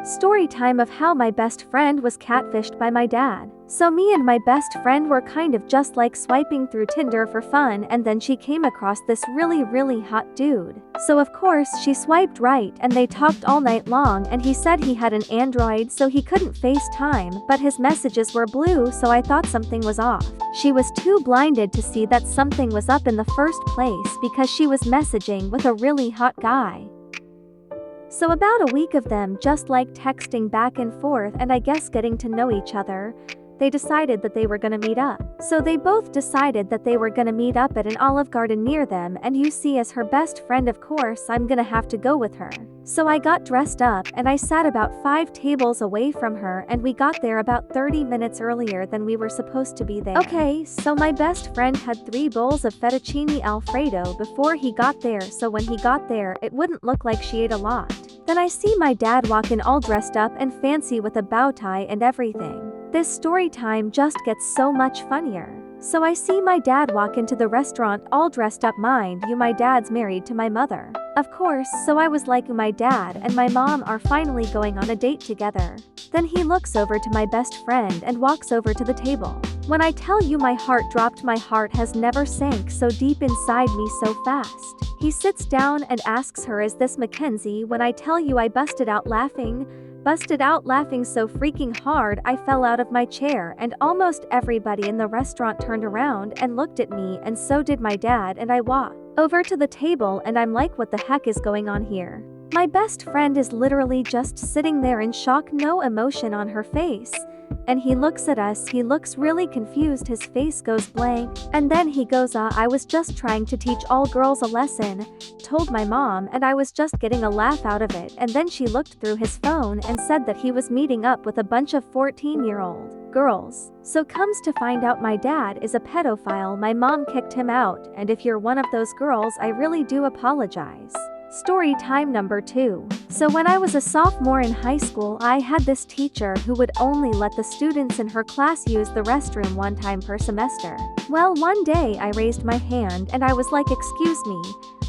Story time of how my best friend was catfished by my dad. So me and my best friend were kind of just like swiping through Tinder for fun, and then she came across this really hot dude. So of course she swiped right and they talked all night long, and he said he had an Android so he couldn't FaceTime, but his messages were blue, so I thought something was off. She was too blinded to see that something was up in the first place because she was messaging with a really hot guy. So about a week of them just like texting back and forth and I guess getting to know each other, they decided that they were gonna meet up. So they both decided that they were gonna meet up at an Olive Garden near them, and you see, as her best friend of course I'm gonna have to go with her. So I got dressed up and I sat about 5 tables away from her, and we got there about 30 minutes earlier than we were supposed to be there. Okay, so my best friend had 3 bowls of fettuccine alfredo before he got there, so when he got there it wouldn't look like she ate a lot. Then I see my dad walk in all dressed up and fancy with a bow tie and everything. This story time just gets so much funnier. So I see my dad walk into the restaurant all dressed up. Mind you, my dad's married to my mother, of course, so I was like, my dad and my mom are finally going on a date together. Then he looks over to my best friend and walks over to the table. When I tell you my heart dropped, my heart has never sank so deep inside me so fast. He sits down and asks her, "Is this Mackenzie?" When I tell you I busted out laughing so freaking hard I fell out of my chair, and almost everybody in the restaurant turned around and looked at me, and so did my dad, and I walked over to the table and I'm like, what the heck is going on here? My best friend is literally just sitting there in shock, no emotion on her face. And he looks at us, he looks really confused, his face goes blank, and then he goes, I was just trying to teach all girls a lesson, told my mom, and I was just getting a laugh out of it." And then she looked through his phone and said that he was meeting up with a bunch of 14-year-old girls. So comes to find out my dad is a pedophile. My mom kicked him out, and if you're one of those girls, I really do apologize. Story time number 2. So when I was a sophomore in high school, I had this teacher who would only let the students in her class use the restroom 1 time per semester. Well, one day I raised my hand and I was like, "Excuse me,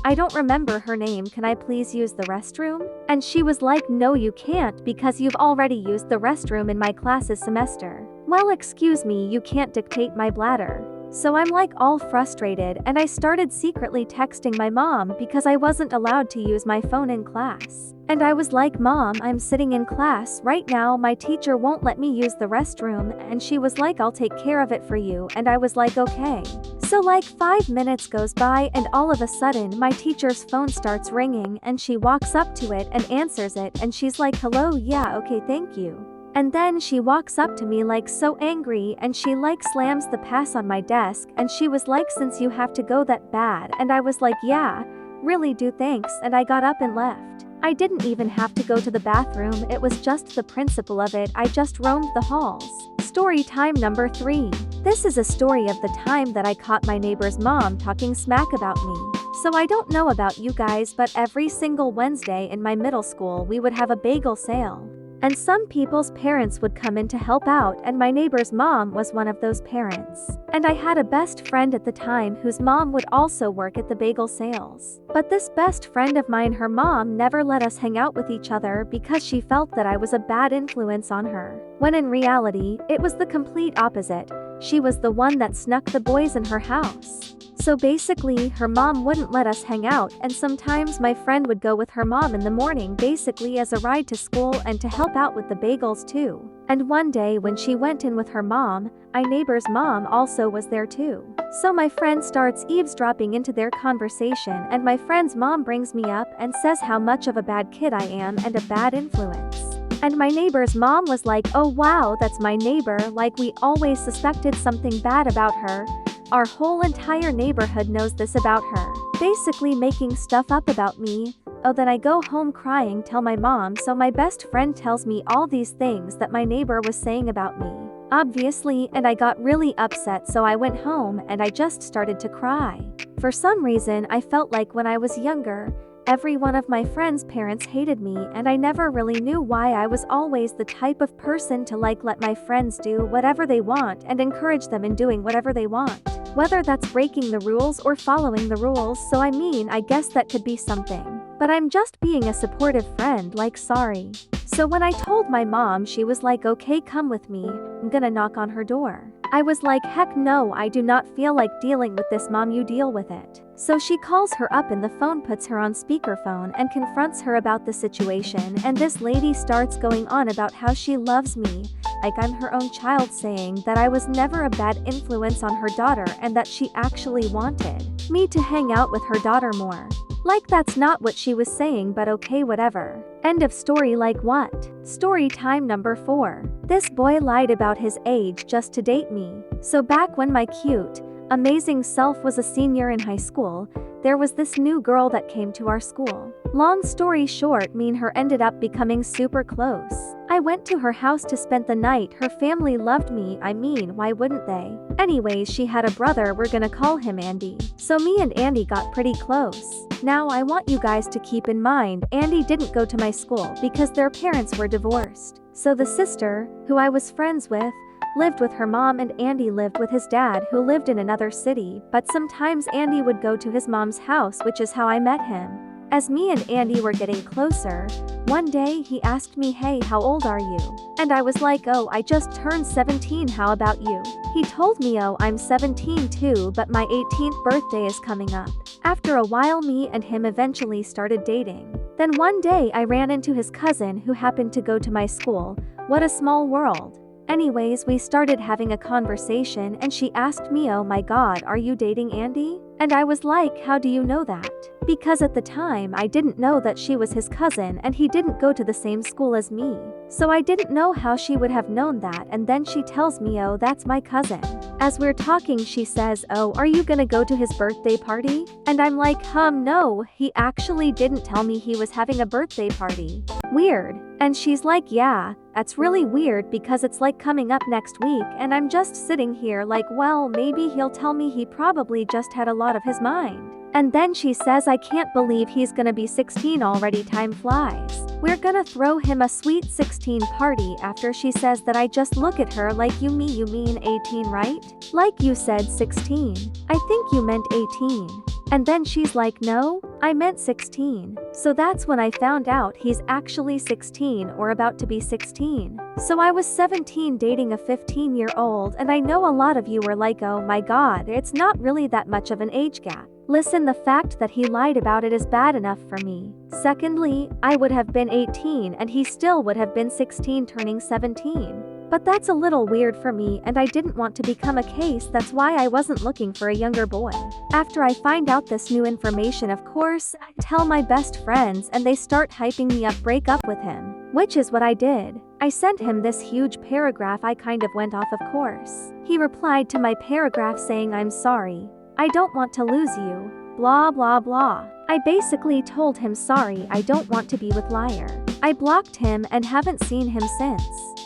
I don't remember her name, can I please use the restroom?" And she was like, "No, you can't, because you've already used the restroom in my class's semester." Well, excuse me, you can't dictate my bladder. So I'm like all frustrated, and I started secretly texting my mom because I wasn't allowed to use my phone in class. And I was like, "Mom, I'm sitting in class right now, my teacher won't let me use the restroom," and she was like, "I'll take care of it for you," and I was like, "Okay." So like 5 minutes goes by and all of a sudden my teacher's phone starts ringing, and she walks up to it and answers it, and she's like, "Hello, yeah, okay, thank you." And then she walks up to me like so angry, and she like slams the pass on my desk, and she was like, "Since you have to go that bad," and I was like, "Yeah, really do, thanks," and I got up and left. I didn't even have to go to the bathroom, it was just the principle of it, I just roamed the halls. Story time number 3. This is a story of the time that I caught my neighbor's mom talking smack about me. So I don't know about you guys, but every single Wednesday in my middle school we would have a bagel sale. And some people's parents would come in to help out, and my neighbor's mom was one of those parents. And I had a best friend at the time whose mom would also work at the bagel sales. But this best friend of mine, her mom never let us hang out with each other because she felt that I was a bad influence on her. When in reality, it was the complete opposite. She was the one that snuck the boys in her house. So basically, her mom wouldn't let us hang out, and sometimes my friend would go with her mom in the morning basically as a ride to school and to help out with the bagels too. And one day when she went in with her mom, my neighbor's mom also was there too. So my friend starts eavesdropping into their conversation, and my friend's mom brings me up and says how much of a bad kid I am and a bad influence. And my neighbor's mom was like, "Oh wow, that's my neighbor, like we always suspected something bad about her. Our whole entire neighborhood knows this about her." Basically making stuff up about me. Oh, then I go home crying, tell my mom, so my best friend tells me all these things that my neighbor was saying about me. Obviously, and I got really upset, so I went home and I just started to cry. For some reason, I felt like when I was younger, every one of my friends' parents hated me, and I never really knew why. I was always the type of person to like let my friends do whatever they want and encourage them in doing whatever they want. Whether that's breaking the rules or following the rules, so I mean, I guess that could be something. But I'm just being a supportive friend, like sorry. So when I told my mom, she was like, okay, come with me, I'm gonna knock on her door. I was like, heck no, I do not feel like dealing with this, mom, you deal with it. So she calls her up in the phone, puts her on speakerphone and confronts her about the situation, and this lady starts going on about how she loves me, like I'm her own child, saying that I was never a bad influence on her daughter and that she actually wanted me to hang out with her daughter more. Like that's not what she was saying, but okay, whatever. End of story. Like what? Story time number 4. This boy lied about his age just to date me. So back when my cute, amazing self was a senior in high school, there was this new girl that came to our school. Long story short, me and her ended up becoming super close. I went to her house to spend the night. Her family loved me, I mean, why wouldn't they? Anyways, she had a brother, we're gonna call him Andy. So me and Andy got pretty close. Now I want you guys to keep in mind, Andy didn't go to my school because their parents were divorced. So the sister, who I was friends with, lived with her mom and Andy lived with his dad, who lived in another city, but sometimes Andy would go to his mom's house, which is how I met him. As me and Andy were getting closer, one day he asked me, hey, how old are you? And I was like, oh, I just turned 17, how about you? He told me, oh, I'm 17 too, but my 18th birthday is coming up. After a while, me and him eventually started dating. Then one day I ran into his cousin who happened to go to my school. What a small world. Anyways, we started having a conversation and she asked me, oh my god, are you dating Andy? And I was like, how do you know that? Because at the time I didn't know that she was his cousin and he didn't go to the same school as me. So I didn't know how she would have known that, and then she tells me, oh, that's my cousin. As we're talking, she says, oh, are you gonna go to his birthday party? And I'm like, no, he actually didn't tell me he was having a birthday party. Weird. And she's like, yeah, that's really weird because it's like coming up next week, and I'm just sitting here like, well, maybe he'll tell me he probably just had a lot of his mind. And then she says, I can't believe he's gonna be 16 already, time flies. We're gonna throw him a sweet 16 party. After she says that, I just look at her like, you mean 18, right? Like you said 16. I think you meant 18. And then she's like, no, I meant 16. So that's when I found out he's actually 16 or about to be 16. So I was 17 dating a 15-year-old, and I know a lot of you were like, oh my god, it's not really that much of an age gap. Listen, the fact that he lied about it is bad enough for me. Secondly, I would have been 18 and he still would have been 16 turning 17. But that's a little weird for me, and I didn't want to become a case, that's why I wasn't looking for a younger boy. After I find out this new information, of course, I tell my best friends and they start hyping me up, break up with him. Which is what I did. I sent him this huge paragraph. I kind of went off, of course. He replied to my paragraph saying, I'm sorry. I don't want to lose you. Blah blah blah. I basically told him, sorry, I don't want to be with liar. I blocked him and haven't seen him since.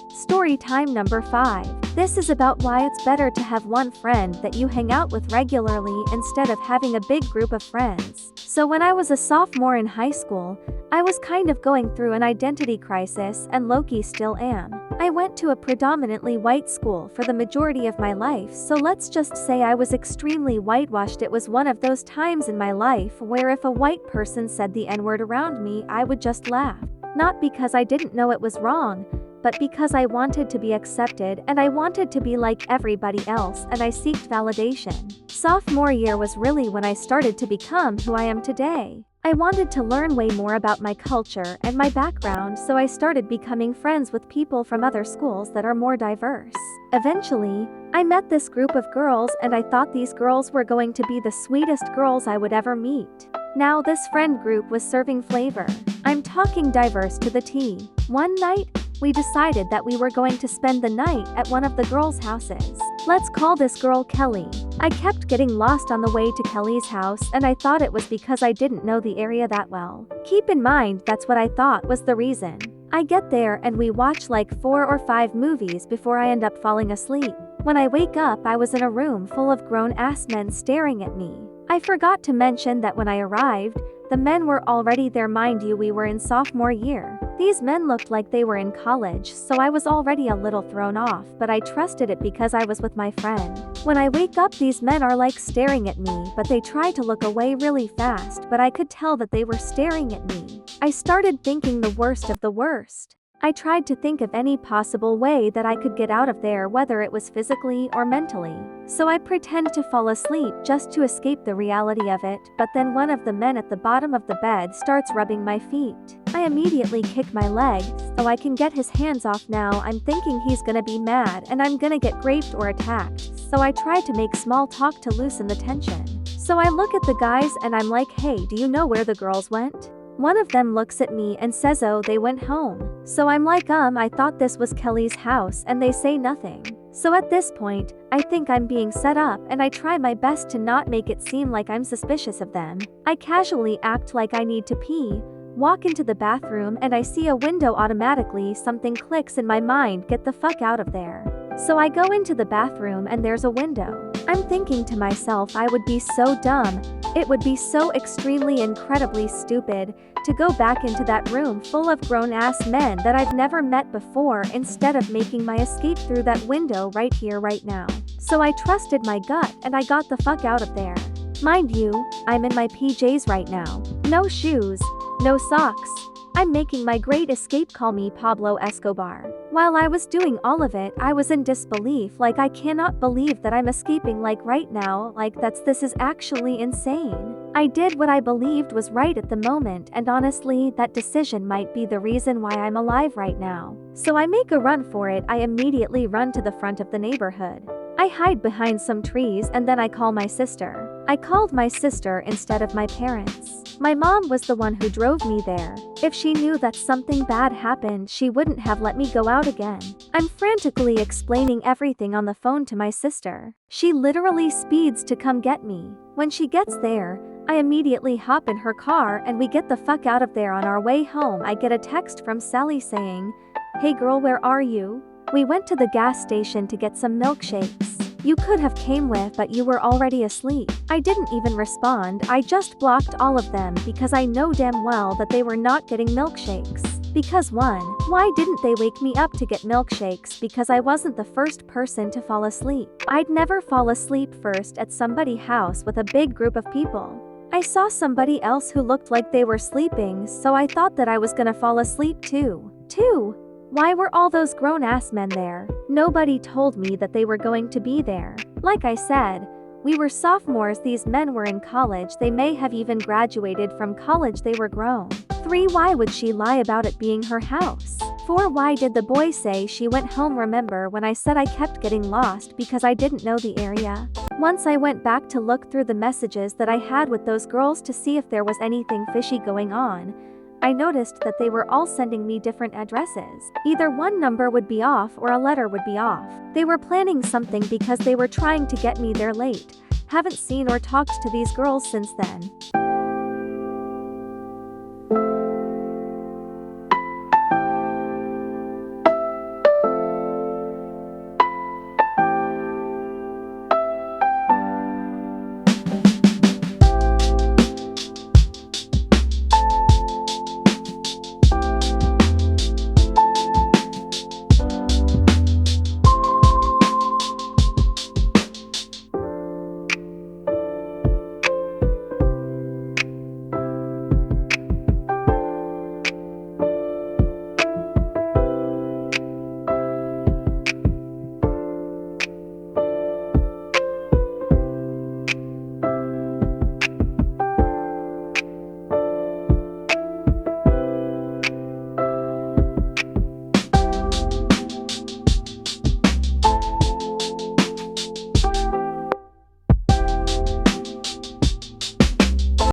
Story time number 5. This is about why it's better to have one friend that you hang out with regularly instead of having a big group of friends. So when I was a sophomore in high school, I was kind of going through an identity crisis, and low-key still am. I went to a predominantly white school for the majority of my life, so let's just say I was extremely whitewashed. It was one of those times in my life where if a white person said the N-word around me, I would just laugh. Not because I didn't know it was wrong, but because I wanted to be accepted and I wanted to be like everybody else, and I sought validation. Sophomore year was really when I started to become who I am today. I wanted to learn way more about my culture and my background, so I started becoming friends with people from other schools that are more diverse. Eventually, I met this group of girls, and I thought these girls were going to be the sweetest girls I would ever meet. Now this friend group was serving flavor. I'm talking diverse to the T. One night, we decided that we were going to spend the night at one of the girls' houses. Let's call this girl Kelly. I kept getting lost on the way to Kelly's house, and I thought it was because I didn't know the area that well. Keep in mind, that's what I thought was the reason. I get there and we watch like 4 or 5 movies before I end up falling asleep. When I wake up, I was in a room full of grown-ass men staring at me. I forgot to mention that when I arrived, the men were already there. Mind you, we were in sophomore year. These men looked like they were in college, so I was already a little thrown off, but I trusted it because I was with my friend. When I wake up, these men are like staring at me, but they try to look away really fast, but I could tell that they were staring at me. I started thinking the worst of the worst. I tried to think of any possible way that I could get out of there, whether it was physically or mentally. So I pretend to fall asleep just to escape the reality of it, but then one of the men at the bottom of the bed starts rubbing my feet. I immediately kick my leg so I can get his hands off. Now I'm thinking he's gonna be mad and I'm gonna get raped or attacked, so I try to make small talk to loosen the tension. So I look at the guys and I'm like, hey, do you know where the girls went? One of them looks at me and says, oh, they went home. So I'm like, I thought this was Kelly's house, and they say nothing. So at this point, I think I'm being set up and I try my best to not make it seem like I'm suspicious of them. I casually act like I need to pee, walk into the bathroom, and I see a window. Automatically something clicks in my mind, get the fuck out of there. So I go into the bathroom and there's a window. I'm thinking to myself, I would be so dumb. It would be so extremely incredibly stupid to go back into that room full of grown-ass men that I've never met before instead of making my escape through that window right here, right now. So I trusted my gut and I got the fuck out of there. Mind you, I'm in my PJs right now. No shoes, no socks. I'm making my great escape, call me Pablo Escobar. While I was doing all of it, I was in disbelief, like I cannot believe that I'm escaping like right now, like this is actually insane. I did what I believed was right at the moment, and honestly, that decision might be the reason why I'm alive right now. So I make a run for it. I immediately run to the front of the neighborhood. I hide behind some trees and then I call my sister. I called my sister instead of my parents. My mom was the one who drove me there. If she knew that something bad happened, she wouldn't have let me go out again. I'm frantically explaining everything on the phone to my sister. She literally speeds to come get me. When she gets there, I immediately hop in her car and we get the fuck out of there. On our way home, I get a text from Sally saying, "Hey girl, where are you? We went to the gas station to get some milkshakes. You could have came with, but you were already asleep." I didn't even respond. I just blocked all of them because I know damn well that they were not getting milkshakes. Because 1, why didn't they wake me up to get milkshakes? Because I wasn't the first person to fall asleep. I'd never fall asleep first at somebody's house with a big group of people. I saw somebody else who looked like they were sleeping, so I thought that I was gonna fall asleep too. 2, why were all those grown-ass men there? Nobody told me that they were going to be there. Like I said, we were sophomores, these men were in college, they may have even graduated from college, they were grown. 3, why would she lie about it being her house? 4, why did the boy say she went home? Remember when I said I kept getting lost because I didn't know the area? Once I went back to look through the messages that I had with those girls to see if there was anything fishy going on, I noticed that they were all sending me different addresses. Either one number would be off or a letter would be off. They were planning something because they were trying to get me there late. Haven't seen or talked to these girls since then.